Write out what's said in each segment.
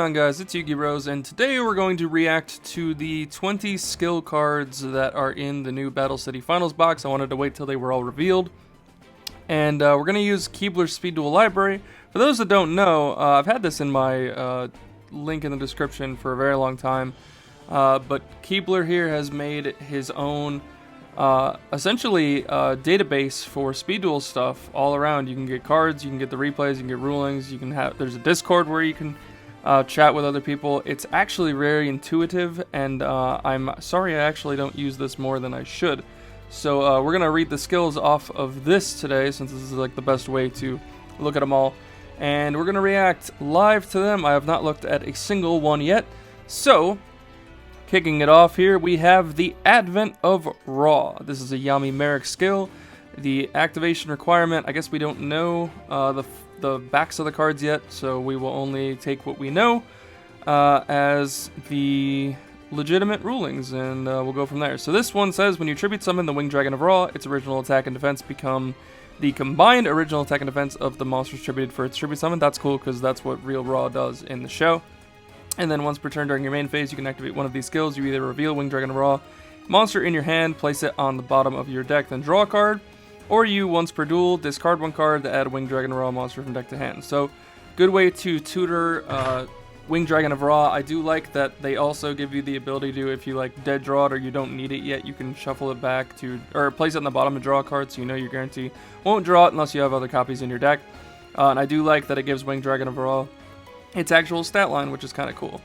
on, guys? It's YUGIOH, and today we're going to react to the 20 skill cards that are in the new Battle City Finals box. I wanted to wait till they were all revealed. And we're going to use Keebler's Speed Duel library. For those that don't know, I've had this in my link in the description for a very long time. But Keebler here has made his own, essentially, database for Speed Duel stuff all around. You can get cards, you can get the replays, you can get rulings, you can have, there's a Discord where you can chat with other people. It's actually very intuitive, and I'm sorry I actually don't use this more than I should. So we're going to read the skills off of this today, since this is like the best way to look at them all. And we're going to react live to them. I have not looked at a single one yet. So, kicking it off here, we have the Advent of Raw. This is a Yami Merrick skill. The activation requirement, I guess we don't know the backs of the cards yet, so we will only take what we know as the legitimate rulings, and we'll go from there. So this one says, when you tribute summon the Winged Dragon of Raw, its original attack and defense become the combined original attack and defense of the monsters tributed for its tribute summon. That's cool, because that's what real Raw does in the show. And then once per turn during your main phase, you can activate one of these skills. You either reveal Winged Dragon of Raw monster in your hand, place it on the bottom of your deck, then draw a card, or you, once per duel, discard one card to add a Winged Dragon of Raw monster from deck to hand. So, good way to tutor Winged Dragon of Raw. I do like that they also give you the ability to, if you like dead draw it or you don't need it yet, you can shuffle it back to, or place it on the bottom and draw a card, so you know your guarantee won't draw it unless you have other copies in your deck. And I do like that it gives Winged Dragon of Raw its actual stat line, which is kind of cool.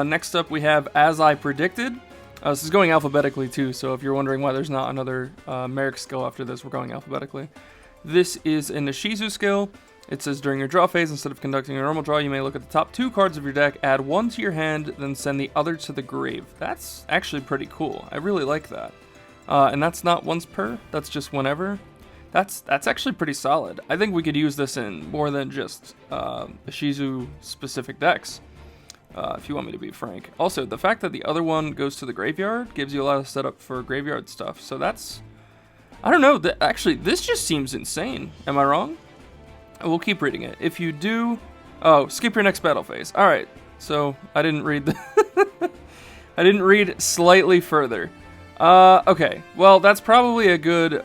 Next up, we have As I Predicted. This is going alphabetically too, so if you're wondering why there's not another Merrick skill after this, we're going alphabetically. This is an Ishizu skill. It says, during your draw phase, instead of conducting a normal draw, you may look at the top 2 cards of your deck, add one to your hand, then send the other to the grave. That's actually pretty cool. I really like that. And that's not once per, that's just whenever. That's actually pretty solid. I think we could use this in more than just Ishizu specific decks, if you want me to be frank. Also, the fact that the other one goes to the graveyard gives you a lot of setup for graveyard stuff. So that's, I don't know, actually this just seems insane. Am I wrong? We'll keep reading it. If you do, oh, skip your next battle phase. All right, so I didn't read the I didn't read slightly further. Okay, well, that's probably a good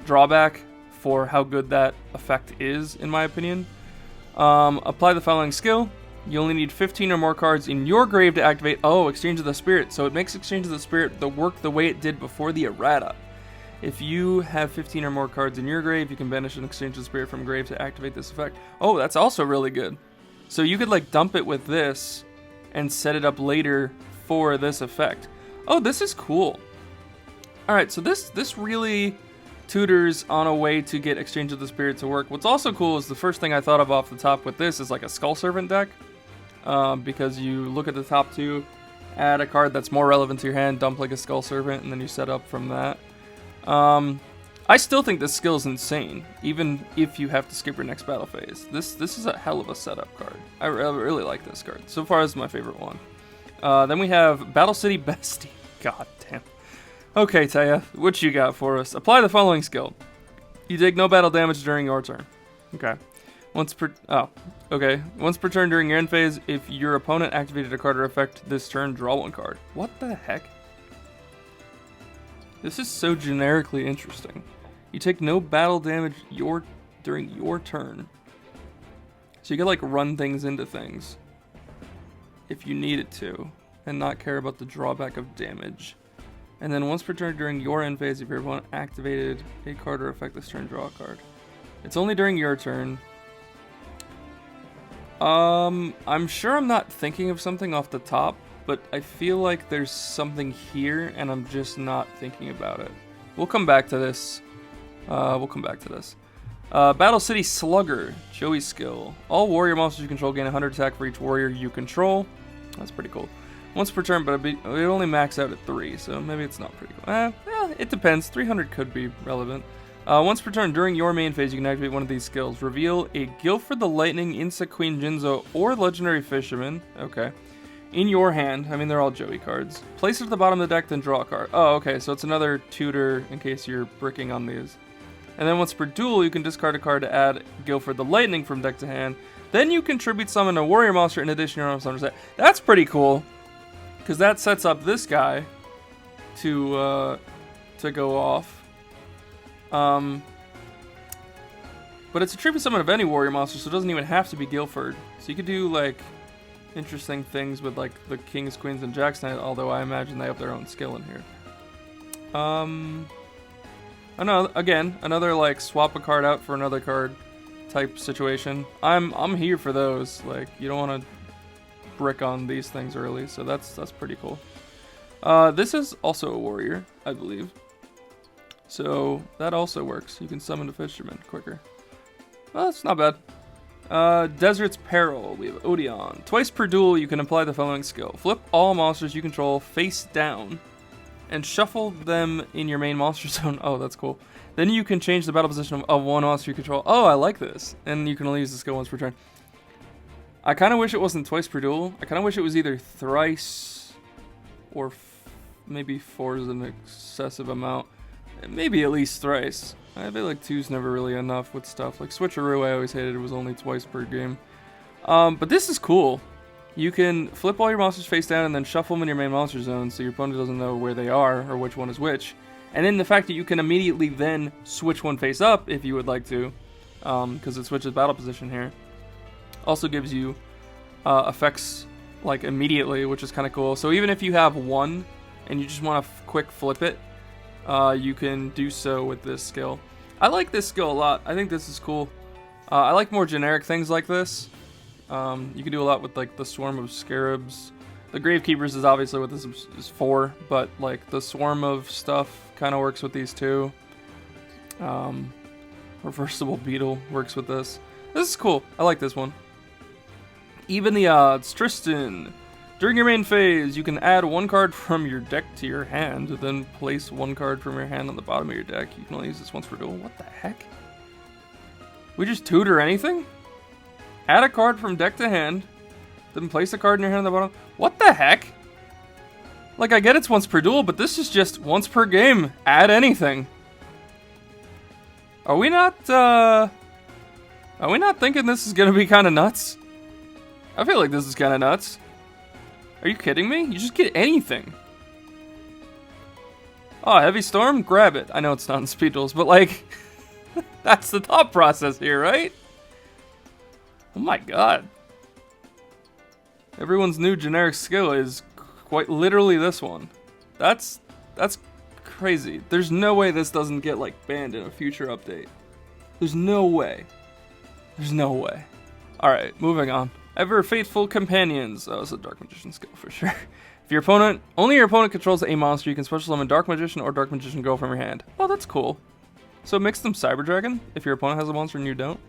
drawback for how good that effect is, in my opinion. Apply the following skill. You only need 15 or more cards in your grave to activate. Oh, Exchange of the Spirit. So it makes Exchange of the Spirit work the way it did before the errata. If you have 15 or more cards in your grave, you can banish an Exchange of the Spirit from grave to activate this effect. Oh, that's also really good. So you could like dump it with this and set it up later for this effect. Oh, this is cool. All right, so this really tutors on a way to get Exchange of the Spirit to work. What's also cool is the first thing I thought of off the top with this is like a Skull Servant deck, because you look at the top 2, add a card that's more relevant to your hand, dump like a Skull Servant, and then you set up from that. I still think this skill is insane, even if you have to skip your next battle phase. This is a hell of a setup card. I really like this card. So far, it's my favorite one. Then we have Battle City Bestie. God damn. Okay, Taya, what you got for us? Apply the following skill. You take no battle damage during your turn. Okay. Once per turn during your end phase, if your opponent activated a card or effect this turn, draw one card. What the heck? This is so generically interesting. You take no battle damage during your turn. So you can like run things into things if you needed to, and not care about the drawback of damage. And then once per turn during your end phase, if your opponent activated a card or effect this turn, draw a card. It's only during your turn. I'm sure I'm not thinking of something off the top, but I feel like there's something here, and I'm just not thinking about it. We'll come back to this. Battle City Slugger, Joey skill. All warrior monsters you control gain 100 attack for each warrior you control. That's pretty cool. Once per turn, but it only max out at 3, so maybe it's not pretty cool. It depends. 300 could be relevant. Once per turn, during your main phase, you can activate one of these skills. Reveal a Guilford the Lightning, Insect Queen Jinzo, or Legendary Fisherman. Okay. In your hand. I mean, they're all Joey cards. Place it at the bottom of the deck, then draw a card. Oh, okay, so it's another tutor in case you're bricking on these. And then once per duel, you can discard a card to add Guilford the Lightning from deck to hand. Then you contribute summon a warrior monster in addition to your own summoner set. That's pretty cool, because that sets up this guy to go off. But it's a tribute summon of any warrior monster, so it doesn't even have to be Guilford. So you could do like interesting things with like the kings, queens, and jacks Knight, although I imagine they have their own skill in here. I know, again, another like swap a card out for another card type situation. I'm here for those. Like, you don't want to brick on these things early, so that's pretty cool. This is also a warrior, I believe. So that also works. You can summon the fisherman quicker. Well, that's not bad. Desert's Peril. We have Odion. Twice per duel, you can apply the following skill. Flip all monsters you control face down and shuffle them in your main monster zone. Oh, that's cool. Then you can change the battle position of one monster you control. Oh, I like this. And you can only use the skill once per turn. I kind of wish it wasn't twice per duel. I kind of wish it was either thrice or maybe 4 is an excessive amount. Maybe at least thrice. I feel like 2's never really enough with stuff. Like Switcheroo, I always hated it was only twice per game. But this is cool. You can flip all your monsters face down and then shuffle them in your main monster zone so your opponent doesn't know where they are or which one is which. And then the fact that you can immediately then switch one face up if you would like to, because it switches battle position here, also gives you effects like immediately, which is kind of cool. So even if you have one and you just want to quick flip it, you can do so with this skill. I like this skill a lot. I think this is cool. I like more generic things like this. You can do a lot with like the Swarm of Scarabs. The Gravekeepers is obviously what this is for, but like the Swarm of stuff kind of works with these too. Reversible Beetle works with this. This is cool. I like this one. Even the odds. Tristan. During your main phase, you can add one card from your deck to your hand, then place one card from your hand on the bottom of your deck. You can only use this once per duel. What the heck? We just tutor anything? Add a card from deck to hand, then place a card in your hand on the bottom. What the heck? Like, I get it's once per duel, but this is just once per game. Add anything. Are we not thinking this is gonna be kind of nuts? I feel like this is kind of nuts. Are you kidding me? You just get anything. Oh, Heavy Storm? Grab it. I know it's not in Speed Duels, but like, that's the thought process here, right? Oh my god. Everyone's new generic skill is quite literally this one. That's crazy. There's no way this doesn't get like banned in a future update. There's no way. There's no way. Alright, moving on. Ever Faithful Companions. Oh, it's a Dark Magician skill for sure. If your opponent, only your opponent controls a monster, you can special summon Dark Magician or Dark Magician Go from your hand. Oh, that's cool. So mix them Cyber Dragon if your opponent has a monster and you don't.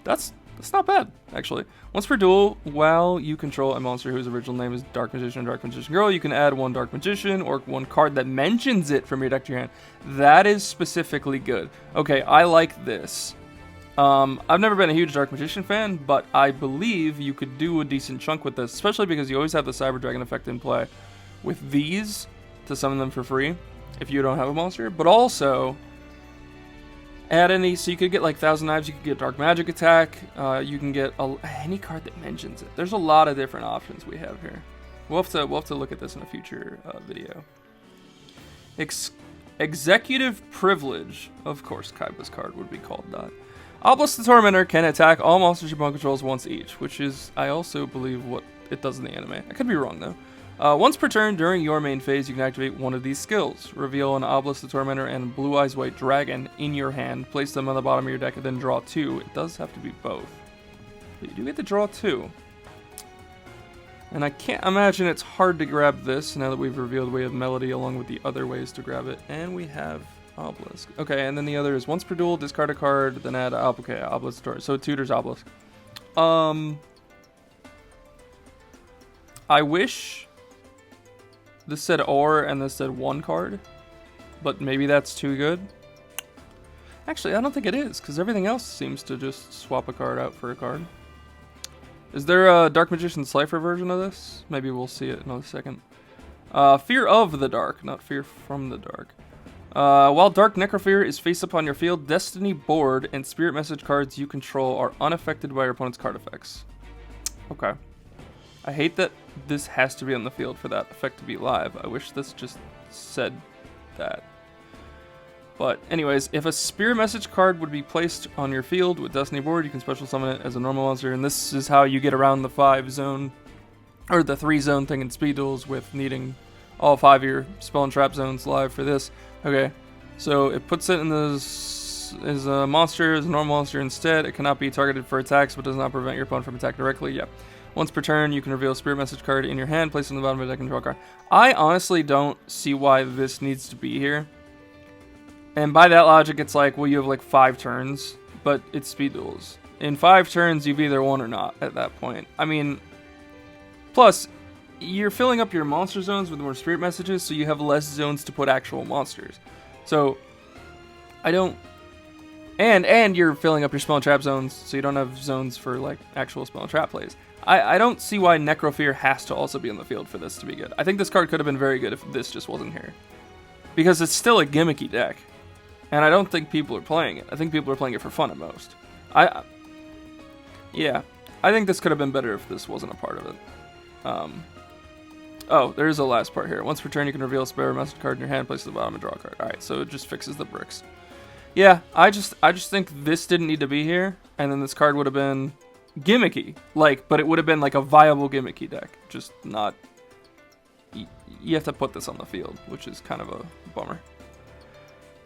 That's not bad, actually. Once per duel, while you control a monster whose original name is Dark Magician or Dark Magician Girl, you can add one Dark Magician or one card that mentions it from your deck to your hand. That is specifically good. Okay, I like this. I've never been a huge Dark Magician fan, but I believe you could do a decent chunk with this, especially because you always have the Cyber Dragon effect in play with these to summon them for free if you don't have a monster, but also add any, so you could get like Thousand Knives, you could get Dark Magic Attack, you can get any card that mentions it. There's a lot of different options we have here. We'll have to look at this in a future video. Executive Privilege. Of course, Kaiba's card would be called that. Obelisk the Tormentor can attack all monsters your opponent controls once each, which is, I also believe, what it does in the anime. I could be wrong, though. Once per turn during your main phase, you can activate one of these skills. Reveal an Obelisk the Tormentor and Blue Eyes White Dragon in your hand. Place them on the bottom of your deck and then draw 2. It does have to be both. But you do get to draw 2. And I can't imagine it's hard to grab this now that we've revealed we have Melody along with the other ways to grab it. And we have Obelisk. Okay, and then the other is once per duel, discard a card, then add Obelisk Tormentor. So it tutors Obelisk. I wish this said or and this said one card, but maybe that's too good. Actually, I don't think it is, because everything else seems to just swap a card out for a card. Is there a Dark Magician Cypher version of this? Maybe we'll see it in a second. Fear of the Dark, not Fear from the Dark. While Dark Necrophere is face up on your field, Destiny board and Spirit Message cards you control are unaffected by your opponent's card effects. Okay. I hate that this has to be on the field for that effect to be live. I wish this just said that. But anyways, if a Spirit Message card would be placed on your field with Destiny board, you can special summon it as a normal monster, and this is how you get around the 5 zone, or the 3 zone thing in Speed Duels with needing all 5 of your spell and trap zones live for this. Okay, so it puts it in this as a monster, as a normal monster instead. It cannot be targeted for attacks, but does not prevent your opponent from attacking directly. Yeah. Once per turn, you can reveal a Spirit Message card in your hand, place it on the bottom of the deck, and draw a card. I honestly don't see why this needs to be here. And by that logic, it's like, well, you have like 5 turns, but it's Speed Duels. In 5 turns, you've either won or not at that point. I mean, plus, you're filling up your monster zones with more Spirit Messages, so you have less zones to put actual monsters. So, I don't... And you're filling up your spell and trap zones, so you don't have zones for, like, actual spell and trap plays. I don't see why Necrophere has to also be on the field for this to be good. I think this card could have been very good if this just wasn't here. Because it's still a gimmicky deck. And I don't think people are playing it. I think people are playing it for fun at most. Yeah. I think this could have been better if this wasn't a part of it. Oh, there's a last part here. Once per turn, you can reveal a Spirit Message card in your hand, place it at the bottom, and draw a card. Alright, so it just fixes the bricks. Yeah, I just think this didn't need to be here, and then this card would have been gimmicky. But it would have been like a viable gimmicky deck. Just not... You have to put this on the field, which is kind of a bummer.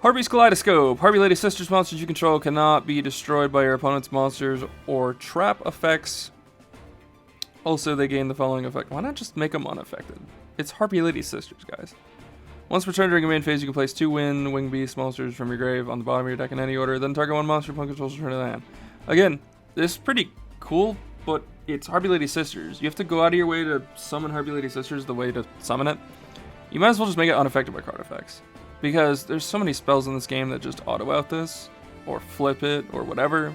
Harpie's Kaleidoscope. Harpie Lady Sisters monsters you control cannot be destroyed by your opponent's monsters or trap effects. Also, they gain the following effect. Why not just make them unaffected? It's Harpie Lady Sisters, guys. Once per turn during your main phase, you can place 2 winged beast monsters from your grave on the bottom of your deck in any order. Then target 1 monster opponent controls return to the hand. Again, this is pretty cool, but it's Harpie Lady Sisters. You have to go out of your way to summon Harpie Lady Sisters the way to summon it. You might as well just make it unaffected by card effects. Because there's so many spells in this game that just auto-out this, or flip it, or whatever.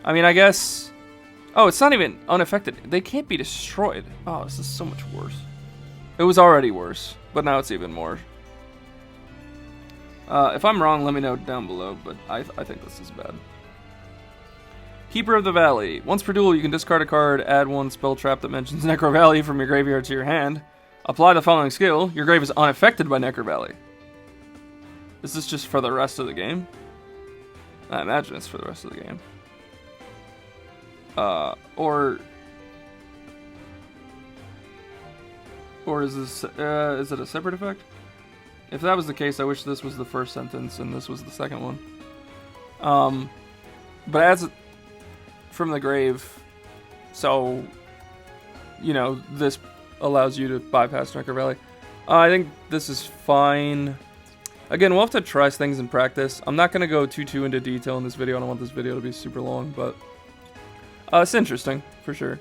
I mean, I guess... Oh, it's not even unaffected. They can't be destroyed. Oh, this is so much worse. It was already worse, but now it's even more. If I'm wrong, let me know down below, but I think this is bad. Keeper of the Valley. Once per duel, you can discard a card, add 1 spell trap that mentions Necro Valley from your graveyard to your hand. Apply the following skill. Your grave is unaffected by Necro Valley. Is this just for the rest of the game? I imagine it's for the rest of the game. Or is this, is it a separate effect? If that was the case, I wish this was the first sentence and this was the second one. But as from the grave, so, you know, this allows you to bypass Necro Valley. I think this is fine. Again, we'll have to try things in practice. I'm not going to go too into detail in this video. I don't want this video to be super long, but it's interesting, for sure.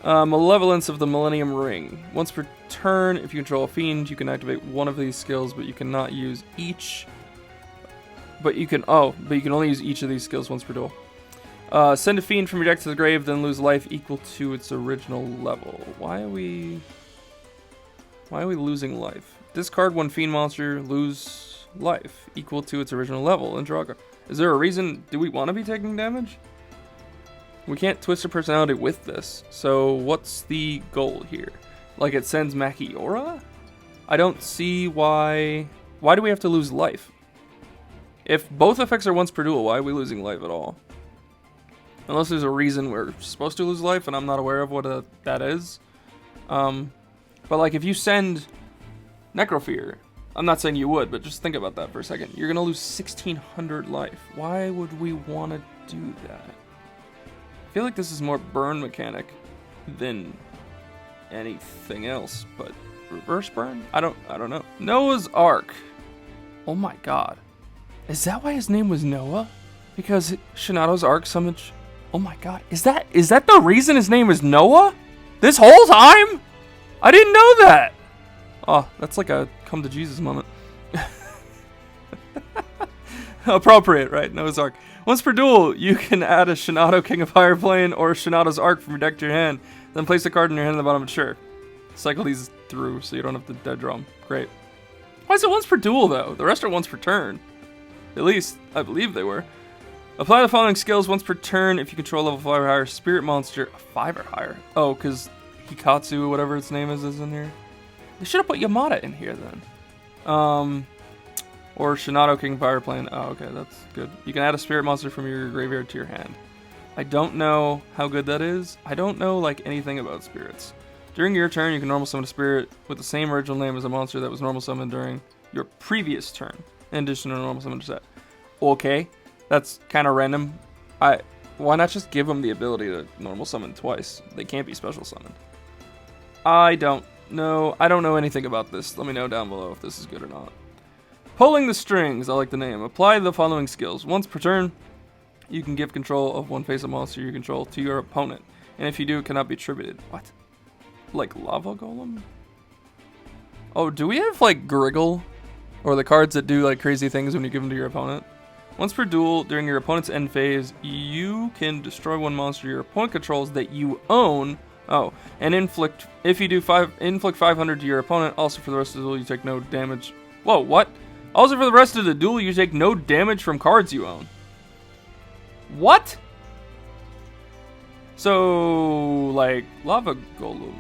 Malevolence of the Millennium Ring. Once per turn, if you control a fiend, you can activate one of these skills, but you cannot use each. But you can only use each of these skills once per duel. Send a fiend from your deck to the grave, then lose life equal to its original level. Why are we losing life? Discard 1 fiend monster, lose life equal to its original level, and draw a card. Is there a reason? Do we want to be taking damage? We can't twist our personality with this. So what's the goal here? Like it sends Machiora? I don't see why. Why do we have to lose life? If both effects are once per duel, why are we losing life at all? Unless there's a reason we're supposed to lose life and I'm not aware of what that is. But like if you send Necrophere, I'm not saying you would, but just think about that for a second. You're going to lose 1,600 life. Why would we want to do that? I feel like this is more burn mechanic than anything else, but reverse burn? I don't know. Noah's Ark. Oh my god. Is that why his name was Noah? Because Shinato's Ark summoned... Oh my god. Is that the reason his name is Noah? This whole time? I didn't know that. Oh, that's like a come to Jesus moment. Appropriate, right? Noah's Ark. Once per duel, you can add a Shinato King of Fire Plane or Shinato's Ark from your deck to your hand. Then place a card in your hand at the bottom of the sure. Cycle these through so you don't have to dead draw them. Great. Why is it once per duel, though? The rest are once per turn. At least, I believe they were. Apply the following skills once per turn if you control level 5 or higher spirit monster. 5 or higher? Oh, because Hikatsu, whatever its name is in here. They should have put Yamada in here, then. Or Shinato King Fireplane. Oh, okay, that's good. You can add a spirit monster from your graveyard to your hand. I don't know how good that is. I don't know, like, anything about spirits. During your turn, you can normal summon a spirit with the same original name as a monster that was normal summoned during your previous turn, in addition to a normal summon set. Okay, that's kind of random. Why not just give them the ability to normal summon twice? They can't be special summoned. I don't know. I don't know anything about this. Let me know down below if this is good or not. Pulling the strings. I like the name. Apply the following skills. Once per turn, you can give control of one face-up monster you control to your opponent. And if you do, it cannot be attributed. What? Like Lava Golem? Oh, do we have like Griggle? Or the cards that do like crazy things when you give them to your opponent? Once per duel, during your opponent's end phase, you can destroy one monster your opponent controls that you own. Oh, and inflict, if you do inflict 500 to your opponent. Also for the rest of the duel, you take no damage. Whoa, what? Also for the rest of the duel, you take no damage from cards you own. What? So, like, Lava Golem.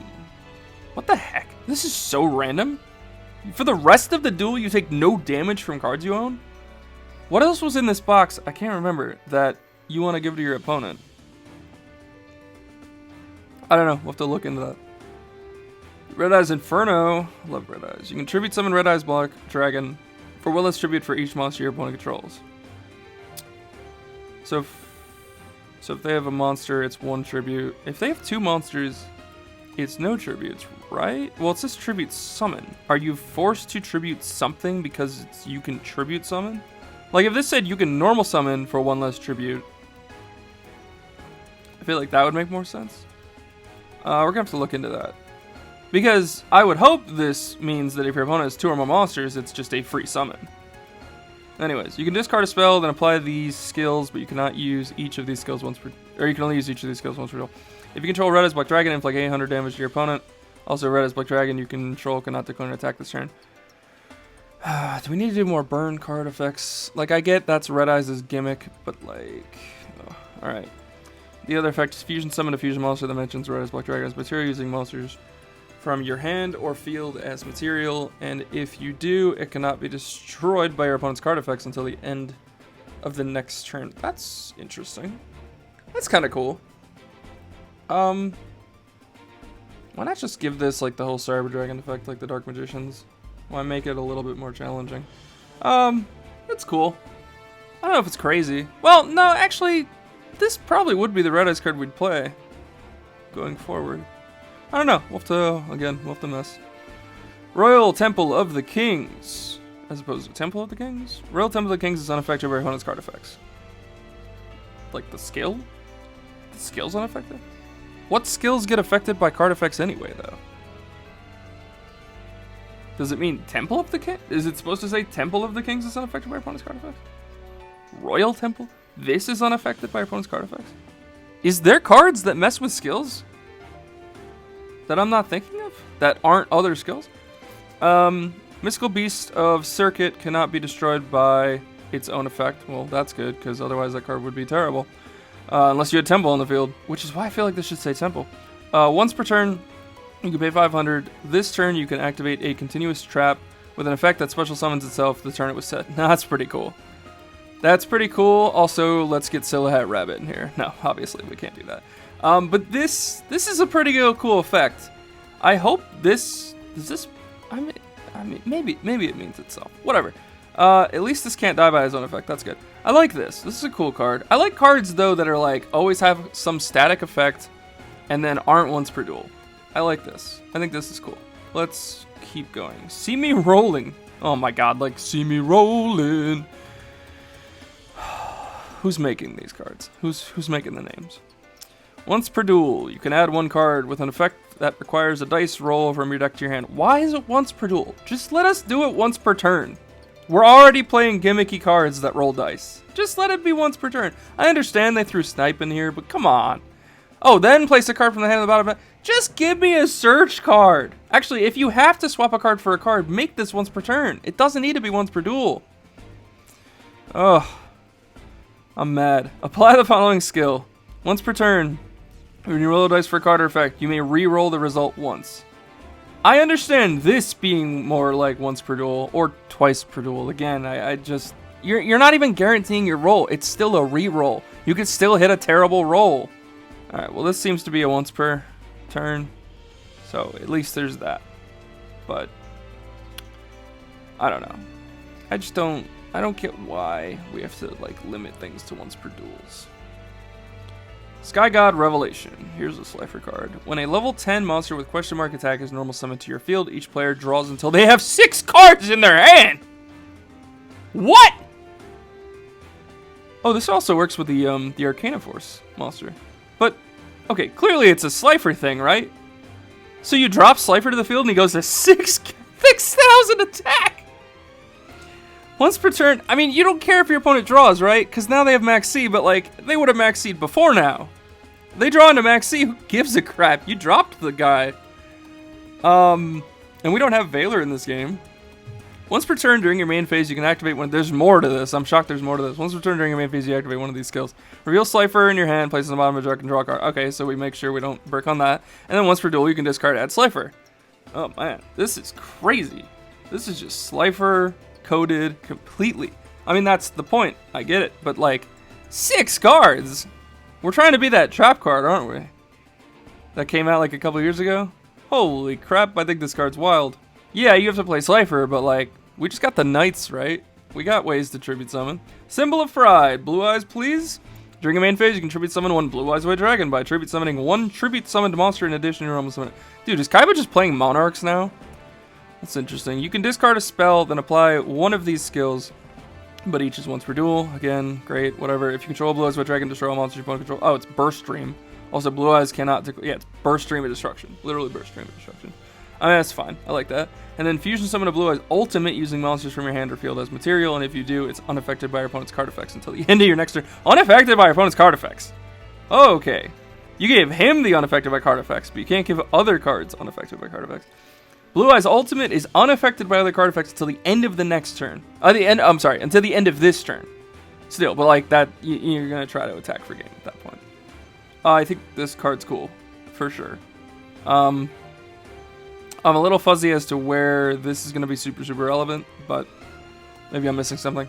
What the heck? This is so random. For the rest of the duel, you take no damage from cards you own? What else was in this box? I can't remember that you want to give to your opponent. I don't know. We'll have to look into that. Red Eyes Inferno. Love Red Eyes. You can tribute summon Red Eyes Black Dragon for one less tribute for each monster your opponent controls. So if they have a monster, it's one tribute. If they have two monsters, it's no tributes, right? Well, it says tribute summon. Are you forced to tribute something because you can tribute summon? Like if this said you can normal summon for one less tribute, I feel like that would make more sense. We're gonna have to look into that. Because I would hope this means that if your opponent has two or more monsters, it's just a free summon. Anyways, you can discard a spell, then apply these skills, but you cannot use each of these skills once per... Or you can only use each of these skills once per duel. If you control Red Eyes Black Dragon, inflict 800 damage to your opponent. Also, Red Eyes Black Dragon you control cannot declare an attack this turn. Do we need to do more burn card effects? Like, I get that's Red Eyes' gimmick, but like... Oh, alright. The other effect is fusion summon a fusion monster that mentions Red Eyes Black Dragon as material using monsters from your hand or field as material, and if you do, it cannot be destroyed by your opponent's card effects until the end of the next turn. That's interesting. That's kind of cool. Why not just give this like the whole Cyber Dragon effect like the Dark Magicians? Why make it a little bit more challenging? It's cool. I don't know if it's crazy. Well, no, actually, this probably would be the Red Eyes card we'd play going forward. I don't know. We'll have to mess. Royal Temple of the Kings. As opposed to Temple of the Kings? Royal Temple of the Kings is unaffected by opponent's card effects. Like the skill? The skill's unaffected? What skills get affected by card effects anyway, though? Does it mean Temple of the Kings? Is it supposed to say Temple of the Kings is unaffected by opponent's card effects? Royal Temple? This is unaffected by opponent's card effects? Is there cards that mess with skills that I'm not thinking of? That aren't other skills? Mystical Beast of Circuit cannot be destroyed by its own effect. Well, that's good, because otherwise that card would be terrible. Unless you had Temple on the field, which is why I feel like this should say Temple. Once per turn, you can pay 500. This turn, you can activate a continuous trap with an effect that special summons itself the turn it was set. Now, that's pretty cool. That's pretty cool. Also, let's get Silhouette Rabbit in here. No, obviously, we can't do that. But this is a pretty cool effect. I hope this... Does this... I mean, maybe it means itself. Whatever. At least this can't die by his own effect. That's good. I like this. This is a cool card. I like cards, though, that are like, always have some static effect and then aren't once per duel. I like this. I think this is cool. Let's keep going. See me rolling. Oh my god, like, see me rolling. Who's making these cards? Who's making the names? Once per duel, you can add one card with an effect that requires a dice roll from your deck to your hand. Why is it once per duel? Just let us do it once per turn. We're already playing gimmicky cards that roll dice. Just let it be once per turn. I understand they threw Snipe in here, but come on. Oh, then place a card from the hand to the bottom. Just give me a search card. Actually, if you have to swap a card for a card, make this once per turn. It doesn't need to be once per duel. Ugh. I'm mad. Apply the following skill. Once per turn, when you roll a dice for a card or effect, you may re-roll the result once. I understand this being more like once per duel or twice per duel. Again, I just... You're not even guaranteeing your roll. It's still a re-roll. You could still hit a terrible roll. Alright, well this seems to be a once per turn. So at least there's that. But I don't know. I don't get why we have to like limit things to once per duels. Sky God Revelation. Here's a Slifer card. When a level 10 monster with question mark attack is normal summoned to your field, each player draws until they have 6 cards in their hand. What? Oh, this also works with the Arcana Force monster. But okay, clearly it's a Slifer thing, right? So you drop Slifer to the field and he goes to 6,000 attack. Once per turn. I mean, you don't care if your opponent draws, right? Because now they have max C, but like they would have max C'd before now. They draw into max C. Who gives a crap? You dropped the guy. And we don't have Valor in this game. Once per turn during your main phase, you can activate one. There's more to this. I'm shocked there's more to this. Once per turn during your main phase, you activate one of these skills. Reveal Slifer in your hand, place it on the bottom of a deck, and draw a card. Okay, so we make sure we don't brick on that. And then once per duel, you can discard, add Slifer. Oh man, this is crazy. This is just Slifer coded completely. I mean, that's the point. I get it. But like, 6 cards. We're trying to be that trap card, aren't we? That came out like a couple years ago. Holy crap, I think this card's wild. Yeah, you have to play Slifer, but like, we just got the Knights, right? We got ways to tribute summon. Symbol of Pride. Blue Eyes, please. During a main phase, you can tribute summon 1 Blue Eyes White Dragon by tribute summoning 1 tribute summoned monster in addition to your normal summon. Dude, is Kaiba just playing Monarchs now? That's interesting. You can discard a spell, then apply one of these skills, but each is once per duel. Again, great, whatever. If you control a Blue Eyes White Dragon, destroy all monsters you opponent control. Oh, it's Burst Stream. Also, Blue Eyes cannot... Yeah, it's Burst Stream of Destruction. Literally Burst Stream of Destruction. I mean, that's fine. I like that. And then Fusion Summon a Blue Eyes Ultimate using monsters from your hand or field as material, and if you do, it's unaffected by your opponent's card effects until the end of your next turn. Unaffected by your opponent's card effects. Okay. You gave him the unaffected by card effects, but you can't give other cards unaffected by card effects. Blue Eyes Ultimate is unaffected by other card effects until the end of the next turn. Until the end of this turn. Still, but like that, you're gonna try to attack for game at that point. I think this card's cool, for sure. I'm a little fuzzy as to where this is gonna be super relevant, but maybe I'm missing something.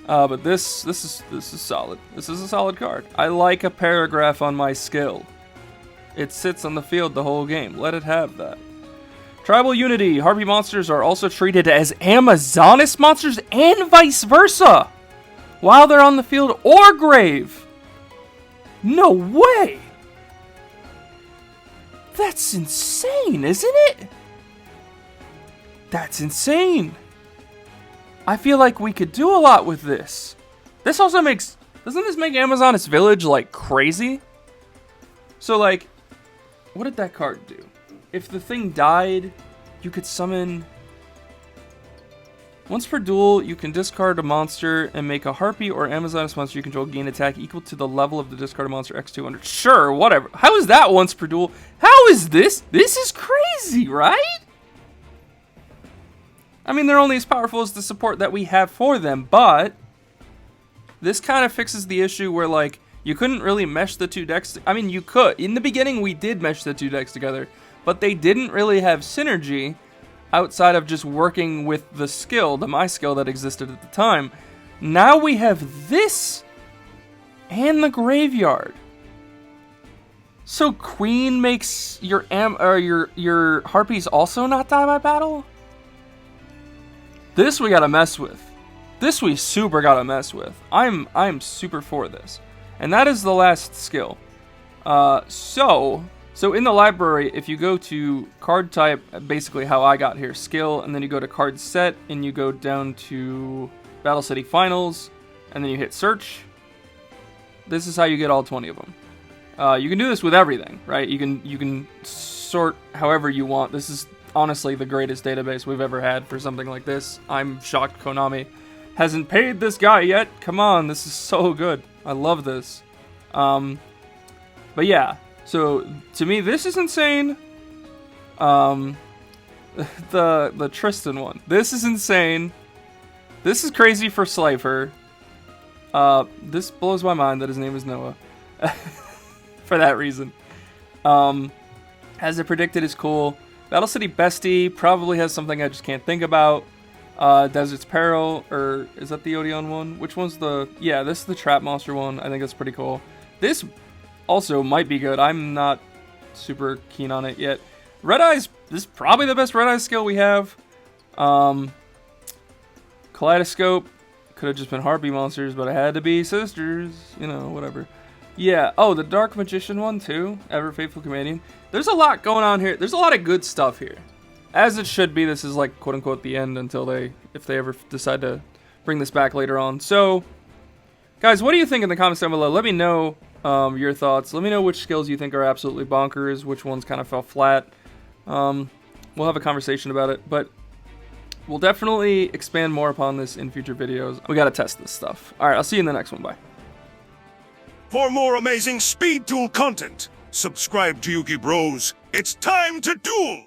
But this is solid. This is a solid card. I like a paragraph on my skill. It sits on the field the whole game. Let it have that. Tribal Unity. Harpy monsters are also treated as Amazonis monsters and vice versa while they're on the field or grave. No way! That's insane, isn't it? That's insane. I feel like we could do a lot with this. This also makes... Doesn't this make Amazonis Village, like, crazy? So, like, what did that card do? If the thing died, you could summon... Once per duel, you can discard a monster and make a Harpy or Amazonis monster you control gain attack equal to the level of the discarded monster x200. Sure, whatever. How is that once per duel? How is this? This is crazy, right? I mean, they're only as powerful as the support that we have for them, but this kind of fixes the issue where, like, you couldn't really mesh the two decks. I mean, you could. In the beginning, we did mesh the two decks together, but they didn't really have synergy outside of just working with the skill, my skill that existed at the time. Now we have this and the graveyard. So Queen makes your Harpies also not die by battle? This we gotta mess with. This we super gotta mess with. I'm super for this. And that is the last skill. So in the library, if you go to card type, basically how I got here, skill, and then you go to card set, and you go down to Battle City Finals, and then you hit search. This is how you get all 20 of them. You can do this with everything, right? You can sort however you want. This is honestly the greatest database we've ever had for something like this. I'm shocked Konami hasn't paid this guy yet. Come on, this is so good. I love this. But yeah, So to me, this is insane. The Tristan one. This is insane. This is crazy for Slifer. This blows my mind that his name is Noah. For that reason. As it predicted is cool. Battle City Bestie probably has something I just can't think about. Desert's Peril, or is that the Odion one? Which one's the... Yeah, this is the Trap Monster one. I think that's pretty cool. This also might be good. I'm not super keen on it yet. Red Eyes, this is probably the best Red Eyes skill we have. Kaleidoscope, could have just been Harpie monsters, but it had to be sisters. You know, whatever. Yeah, oh, the Dark Magician one too. Ever Faithful Companion. There's a lot going on here. There's a lot of good stuff here. As it should be. This is like, quote unquote, the end until if they ever decide to bring this back later on. So, guys, what do you think in the comments down below? Let me know your thoughts. Let me know which skills you think are absolutely bonkers, which ones kind of fell flat. We'll have a conversation about it, but we'll definitely expand more upon this in future videos. We gotta test this stuff. Alright, I'll see you in the next one. Bye. For more amazing Speed Duel content, subscribe to Yugi Bros. It's time to duel!